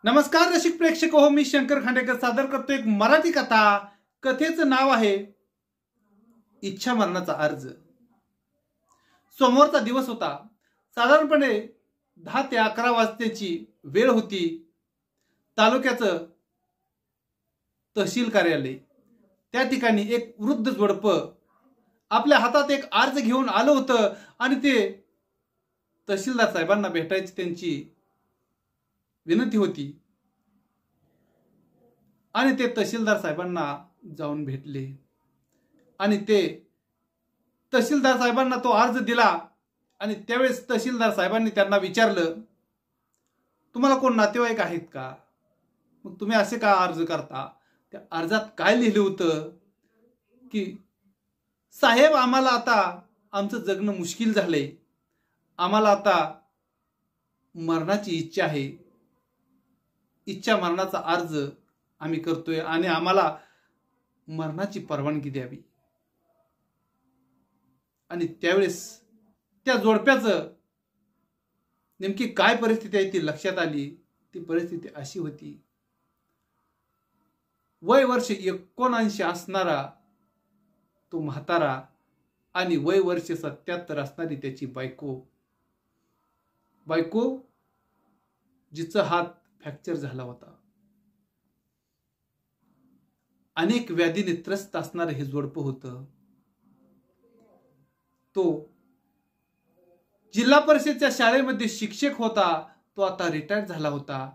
नमस्कार रसिक प्रेक्षक हो, मी शंकर खांडेकर सादर करतो एक मराठी कथा. कथेचं नाव आहे इच्छा मरणाचा अर्ज. सोमवारचा दिवस होता. साधारणपणे 10 ते 11 वाजण्याची वेळ होती. तालुक्याचं तहसील कार्यालय, त्या ठिकाणी एक वृद्ध जोडपं आपल्या हातात एक अर्ज घेऊन आलं होतं आणि ते तहसीलदार साहेबांना भेटायची त्यांची विनंती होती. आणि ते तहसीलदार साहेबांना जाऊन भेटले आणि ते तहसीलदार साहेबांना तो अर्ज दिला. आणि त्यावेळेस तहसीलदार साहेबांनी त्यांना विचारलं, तुम्हाला कोण नातेवाईक आहेत का? मग तुम्ही असे का अर्ज करता? त्या अर्जात काय लिहिलं होतं की साहेब, आम्हाला आता आमचं जगणं मुश्किल झालंय, आम्हाला आता मरणाची इच्छा आहे, इच्छा मरणाचा अर्ज आम्ही करतोय आणि आम्हाला मरणाची परवानगी द्यावी. आणि त्यावेळेस त्या जोडप्याचं नेमकी काय परिस्थिती आहे ती लक्षात आली. ती परिस्थिती अशी होती, वय वर्ष 79 असणारा तो म्हातारा आणि वय वर्ष 77 असणारी त्याची बायको जिचा हात फ्रॅक्चर झाला होता. अनेक व्याधीने त्रस्त असणारं हे जोडपं होतं. तो जिल्हा परिषदेच्या शाळेमध्ये शिक्षक होता. तो आता रिटायर झाला होता.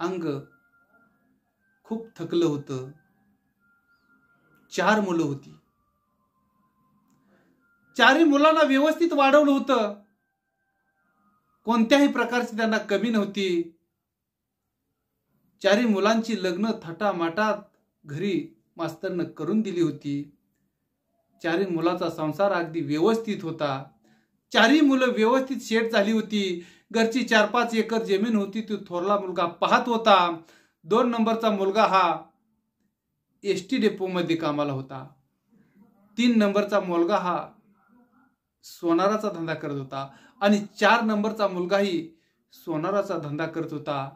अंग खूप थकलं होतं. 4 मुलं होती. 4ही मुलांना व्यवस्थित वाढवलं होतं. कोणत्याही प्रकारची त्यांना कमी नव्हती. 4ही मुलांची लग्न थाटामाटात घरी मास्तरनं करून दिली होती. 4ही मुलाचा संसार अगदी व्यवस्थित होता. 4ही मुलं व्यवस्थित सेट झाली होती. घरची 4-5 एकर जमीन होती. तो थोरला मुलगा पाहत होता. 2 नंबरचा मुलगा हा एसटी डेपो मध्ये कामाला होता. 3 नंबरचा मुलगा हा सोनाराचा धंदा करत होता आणि 4 नंबरचा मुलगाही सोनाराचा धंदा करत होता.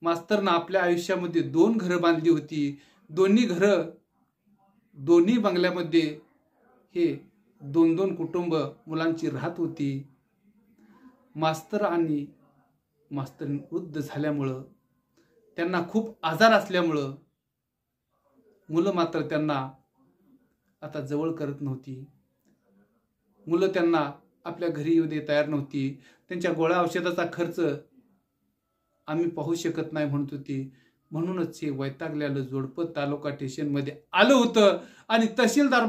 मास्तरनं आपल्या आयुष्यामध्ये 2 घरं बांधली होती. दोन्ही बंगल्यामध्ये हे 2-2 कुटुंब मुलांची राहत होती. मास्तरीण वृद्ध झाल्यामुळं, त्यांना खूप आजार असल्यामुळं मुलं मात्र त्यांना आता जवळ करत नव्हती. मुलं त्यांना आपल्या घरी येऊ दे तयार नव्हती. त्यांच्या गोळ्या औषधाचा खर्च आम्ही पाहू शकत नाही म्हणत होती. म्हणूनच हे वैतागलेलं जोडपं तालुका स्टेशन मध्ये आलं होतं आणि तहसीलदार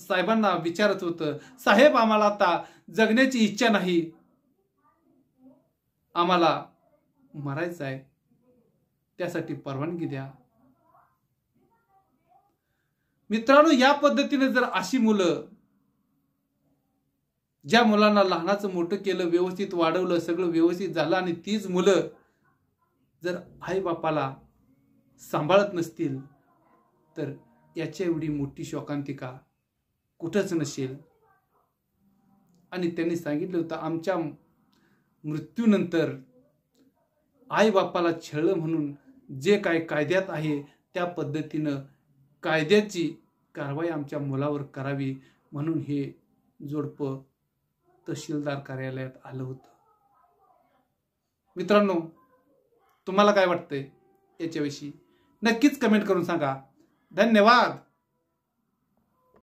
साहेबांना विचारत होतं, साहेब, आम्हाला आता जगण्याची इच्छा नाही, आम्हाला मरायचं आहे, त्यासाठी परवानगी द्या. मित्रांनो, या पद्धतीने जर अशी मुलं, ज्या मुलांना लहानाचं मोठं केलं, व्यवस्थित वाढवलं, सगळं व्यवस्थित झालं आणि तीच मुलं जर आई बापाला सांभाळत नसतील तर याच्या एवढी मोठी शोकांतिका कुठंच नसेल. आणि त्यांनी सांगितलं होतं, आमच्या मृत्यूनंतर आई बापाला छळलं म्हणून जे काय कायद्यात आहे त्या पद्धतीनं कायद्याची कारवाई आमच्या मुलावर करावी म्हणून हे जोडपं तहसीलदार कार्यालयात आलं होतं. मित्रांनो, तुम्हाला काय वाटतंय याच्याविषयी नक्कीच कमेंट करून सांगा. धन्यवाद.